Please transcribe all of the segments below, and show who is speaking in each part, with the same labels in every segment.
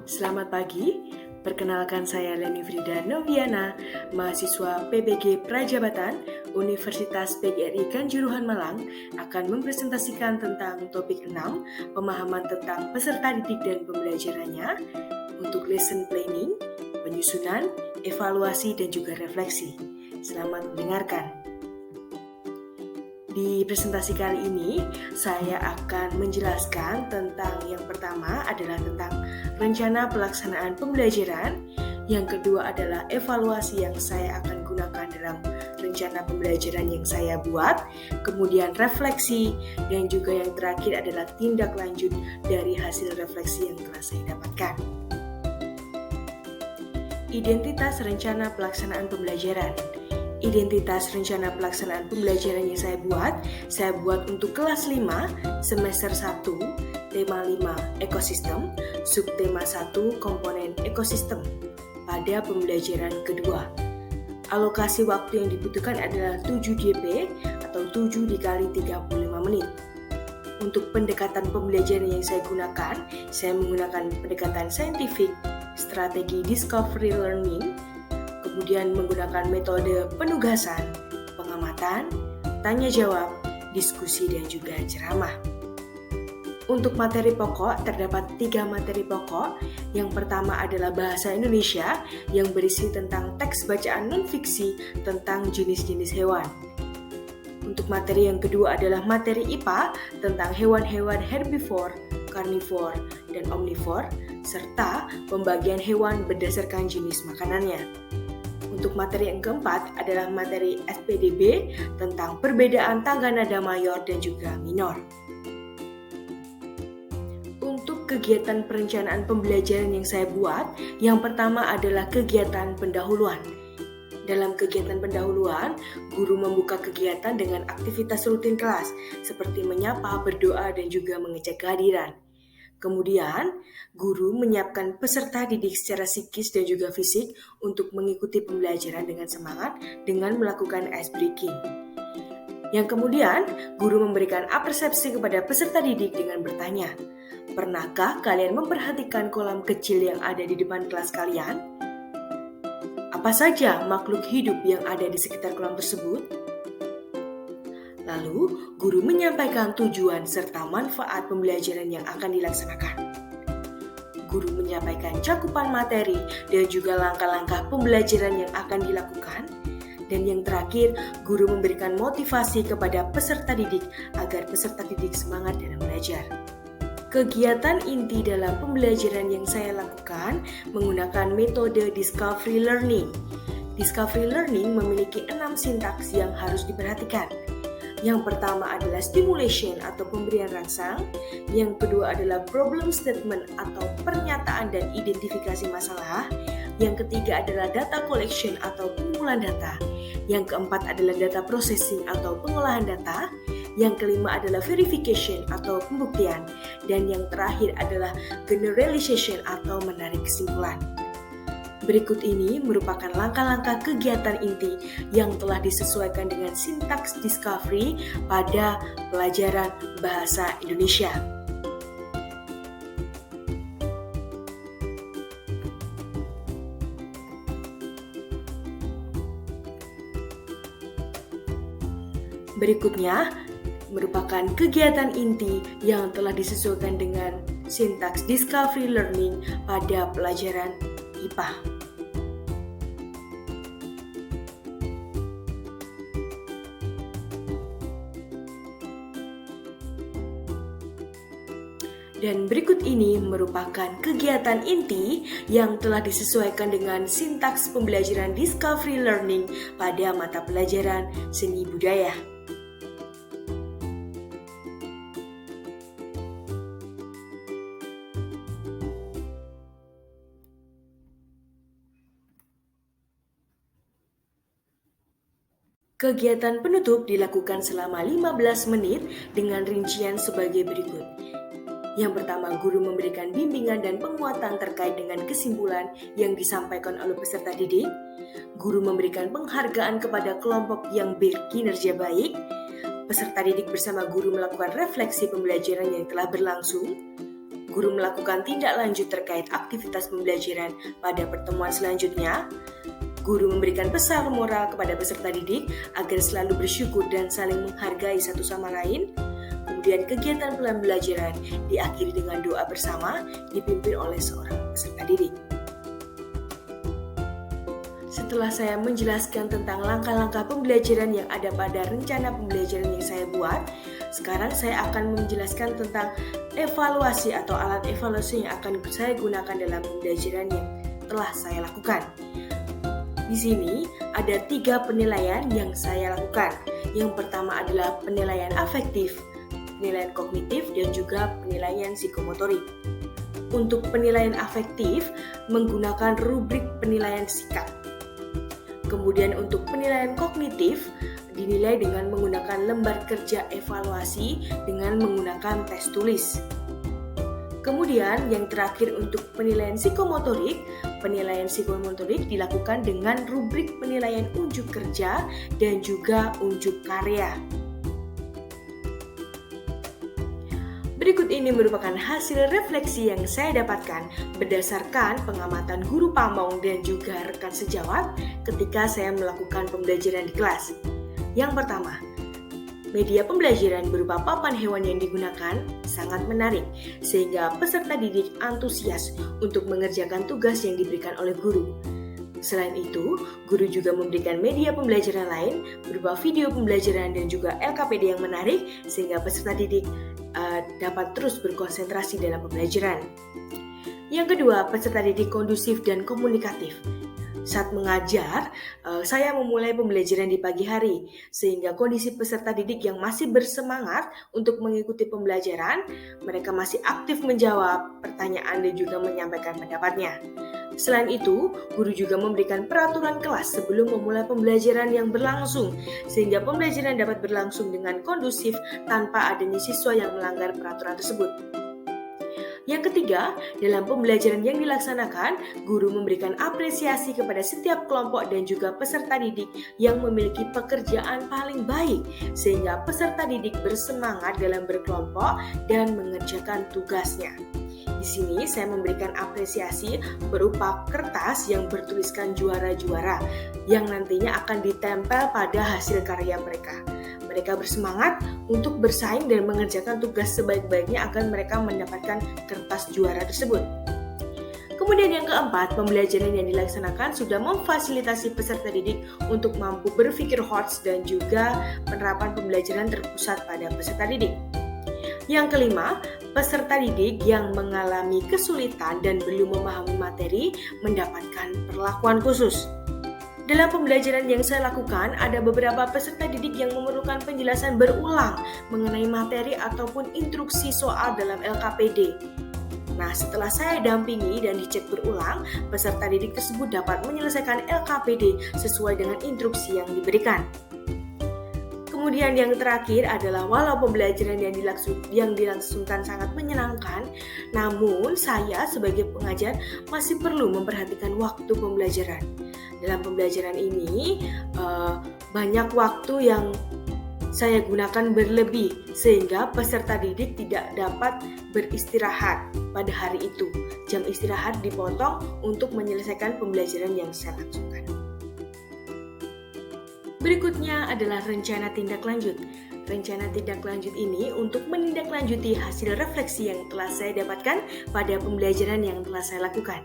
Speaker 1: Selamat pagi, perkenalkan saya Leni Frida Noviana, mahasiswa PBG Prajabatan Universitas PGRI Kanjuruhan Malang akan mempresentasikan tentang topik 6, pemahaman tentang peserta didik dan pembelajarannya untuk lesson planning, penyusunan, evaluasi, dan juga refleksi. Selamat mendengarkan. Di presentasi kali ini, saya akan menjelaskan tentang yang pertama adalah tentang rencana pelaksanaan pembelajaran, yang kedua adalah evaluasi yang saya akan gunakan dalam rencana pembelajaran yang saya buat, kemudian refleksi, dan juga yang terakhir adalah tindak lanjut dari hasil refleksi yang telah saya dapatkan. Identitas rencana pelaksanaan pembelajaran. Identitas rencana pelaksanaan pembelajaran yang saya buat untuk kelas 5, semester 1, tema 5, ekosistem, subtema 1, komponen ekosistem, pada pembelajaran kedua. Alokasi waktu yang dibutuhkan adalah 7 DP atau 7 dikali 35 menit. Untuk pendekatan pembelajaran yang saya gunakan, saya menggunakan pendekatan saintifik, strategi discovery learning, kemudian menggunakan metode penugasan, pengamatan, tanya jawab, diskusi, dan juga ceramah. Untuk materi pokok, terdapat 3 materi pokok. Yang pertama adalah bahasa Indonesia yang berisi tentang teks bacaan non-fiksi tentang jenis-jenis hewan. Untuk materi yang kedua adalah materi IPA tentang hewan-hewan herbivore, carnivore, dan omnivore, serta pembagian hewan berdasarkan jenis makanannya. Untuk materi yang keempat adalah materi SPDB tentang perbedaan tangga nada mayor dan juga minor. Untuk kegiatan perencanaan pembelajaran yang saya buat, yang pertama adalah kegiatan pendahuluan. Dalam kegiatan pendahuluan, guru membuka kegiatan dengan aktivitas rutin kelas, seperti menyapa, berdoa, dan juga mengecek kehadiran. Kemudian, guru menyiapkan peserta didik secara psikis dan juga fisik untuk mengikuti pembelajaran dengan semangat dengan melakukan ice breaking. Yang kemudian, guru memberikan apresiasi kepada peserta didik dengan bertanya, "Pernahkah kalian memperhatikan kolam kecil yang ada di depan kelas kalian? Apa saja makhluk hidup yang ada di sekitar kolam tersebut?" Lalu, guru menyampaikan tujuan serta manfaat pembelajaran yang akan dilaksanakan. Guru menyampaikan cakupan materi dan juga langkah-langkah pembelajaran yang akan dilakukan. Dan yang terakhir, guru memberikan motivasi kepada peserta didik agar peserta didik semangat dalam belajar. Kegiatan inti dalam pembelajaran yang saya lakukan menggunakan metode discovery learning. Discovery learning memiliki 6 sintaks yang harus diperhatikan. Yang pertama adalah stimulation atau pemberian rangsang, yang kedua adalah problem statement atau pernyataan dan identifikasi masalah, yang ketiga adalah data collection atau pengumpulan data, yang keempat adalah data processing atau pengolahan data, yang kelima adalah verification atau pembuktian, dan yang terakhir adalah generalization atau menarik kesimpulan. Berikut ini merupakan langkah-langkah kegiatan inti yang telah disesuaikan dengan sintaks discovery pada pelajaran bahasa Indonesia. Berikutnya merupakan kegiatan inti yang telah disesuaikan dengan sintaks discovery learning pada pelajaran IPA. Dan berikut ini merupakan kegiatan inti yang telah disesuaikan dengan sintaks pembelajaran discovery learning pada mata pelajaran seni budaya. Kegiatan penutup dilakukan selama 15 menit dengan rincian sebagai berikut. Yang pertama, guru memberikan bimbingan dan penguatan terkait dengan kesimpulan yang disampaikan oleh peserta didik. Guru memberikan penghargaan kepada kelompok yang berkinerja baik. Peserta didik bersama guru melakukan refleksi pembelajaran yang telah berlangsung. guru melakukan tindak lanjut terkait aktivitas pembelajaran pada pertemuan selanjutnya. Guru memberikan pesan moral kepada peserta didik agar selalu bersyukur dan saling menghargai satu sama lain. Kemudian kegiatan pembelajaran diakhiri dengan doa bersama dipimpin oleh seorang peserta didik. Setelah saya menjelaskan tentang langkah-langkah pembelajaran yang ada pada rencana pembelajaran yang saya buat, sekarang saya akan menjelaskan tentang evaluasi atau alat evaluasi yang akan saya gunakan dalam pembelajaran yang telah saya lakukan. Di sini ada 3 penilaian yang saya lakukan. Yang pertama adalah penilaian afektif, penilaian kognitif, dan juga penilaian psikomotorik. Untuk penilaian afektif menggunakan rubrik penilaian sikap. Kemudian untuk penilaian kognitif dinilai dengan menggunakan lembar kerja evaluasi dengan menggunakan tes tulis. Kemudian yang terakhir untuk penilaian psikomotorik dilakukan dengan rubrik penilaian unjuk kerja dan juga unjuk karya. Berikut ini merupakan hasil refleksi yang saya dapatkan berdasarkan pengamatan guru pamong dan juga rekan sejawat ketika saya melakukan pembelajaran di kelas. Yang pertama, media pembelajaran berupa papan hewan yang digunakan sangat menarik, sehingga peserta didik antusias untuk mengerjakan tugas yang diberikan oleh guru. Selain itu, guru juga memberikan media pembelajaran lain berupa video pembelajaran dan juga LKPD yang menarik, sehingga peserta didik dapat terus berkonsentrasi dalam pembelajaran. Yang kedua, peserta didik kondusif dan komunikatif. Saat mengajar, saya memulai pembelajaran di pagi hari, sehingga kondisi peserta didik yang masih bersemangat untuk mengikuti pembelajaran, mereka masih aktif menjawab pertanyaan dan juga menyampaikan pendapatnya. Selain itu, guru juga memberikan peraturan kelas sebelum memulai pembelajaran yang berlangsung, sehingga pembelajaran dapat berlangsung dengan kondusif tanpa adanya siswa yang melanggar peraturan tersebut. Yang ketiga, dalam pembelajaran yang dilaksanakan, guru memberikan apresiasi kepada setiap kelompok dan juga peserta didik yang memiliki pekerjaan paling baik, sehingga peserta didik bersemangat dalam berkelompok dan mengerjakan tugasnya. Di sini saya memberikan apresiasi berupa kertas yang bertuliskan juara-juara yang nantinya akan ditempel pada hasil karya mereka. Mereka bersemangat untuk bersaing dan mengerjakan tugas sebaik-baiknya agar mereka mendapatkan kertas juara tersebut. Kemudian yang keempat, pembelajaran yang dilaksanakan sudah memfasilitasi peserta didik untuk mampu berpikir hots dan juga penerapan pembelajaran terpusat pada peserta didik. Yang kelima, peserta didik yang mengalami kesulitan dan belum memahami materi mendapatkan perlakuan khusus. Dalam pembelajaran yang saya lakukan, ada beberapa peserta didik yang memerlukan penjelasan berulang mengenai materi ataupun instruksi soal dalam LKPD. Nah, setelah saya dampingi dan dicek berulang, peserta didik tersebut dapat menyelesaikan LKPD sesuai dengan instruksi yang diberikan. Kemudian yang terakhir adalah walau pembelajaran yang dilangsungkan sangat menyenangkan, namun saya sebagai pengajar masih perlu memperhatikan waktu pembelajaran. Dalam pembelajaran ini banyak waktu yang saya gunakan berlebih sehingga peserta didik tidak dapat beristirahat pada hari itu. Jam istirahat dipotong untuk menyelesaikan pembelajaran yang saya langsungkan. Berikutnya adalah rencana tindak lanjut. Rencana tindak lanjut ini untuk menindaklanjuti hasil refleksi yang telah saya dapatkan pada pembelajaran yang telah saya lakukan.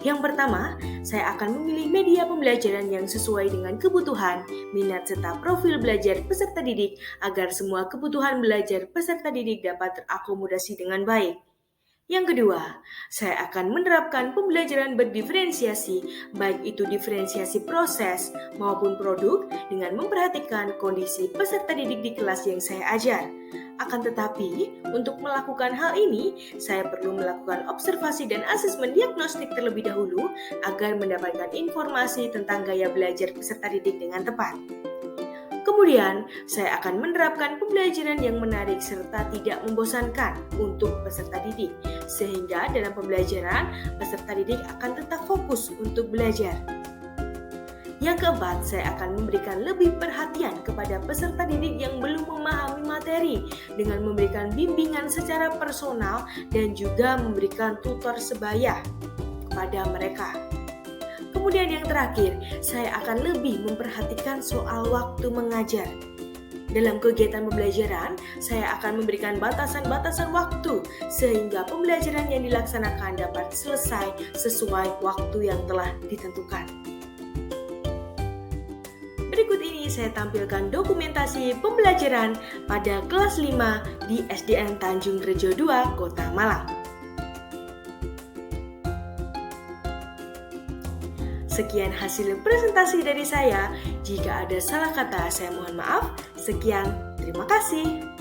Speaker 1: Yang pertama, saya akan memilih media pembelajaran yang sesuai dengan kebutuhan, minat, serta profil belajar peserta didik agar semua kebutuhan belajar peserta didik dapat terakomodasi dengan baik. Yang kedua, saya akan menerapkan pembelajaran berdiferensiasi, baik itu diferensiasi proses maupun produk dengan memperhatikan kondisi peserta didik di kelas yang saya ajar. Akan tetapi, untuk melakukan hal ini, saya perlu melakukan observasi dan asesmen diagnostik terlebih dahulu agar mendapatkan informasi tentang gaya belajar peserta didik dengan tepat. Kemudian, saya akan menerapkan pembelajaran yang menarik serta tidak membosankan untuk peserta didik, sehingga dalam pembelajaran, peserta didik akan tetap fokus untuk belajar. Yang keempat, saya akan memberikan lebih perhatian kepada peserta didik yang belum memahami materi dengan memberikan bimbingan secara personal dan juga memberikan tutor sebaya kepada mereka. Kemudian yang terakhir, saya akan lebih memperhatikan soal waktu mengajar. Dalam kegiatan pembelajaran, saya akan memberikan batasan-batasan waktu sehingga pembelajaran yang dilaksanakan dapat selesai sesuai waktu yang telah ditentukan. Berikut ini saya tampilkan dokumentasi pembelajaran pada kelas 5 di SDN Tanjung Rejo 2, Kota Malang. Sekian hasil presentasi dari saya. Jika ada salah kata, saya mohon maaf. Sekian, terima kasih.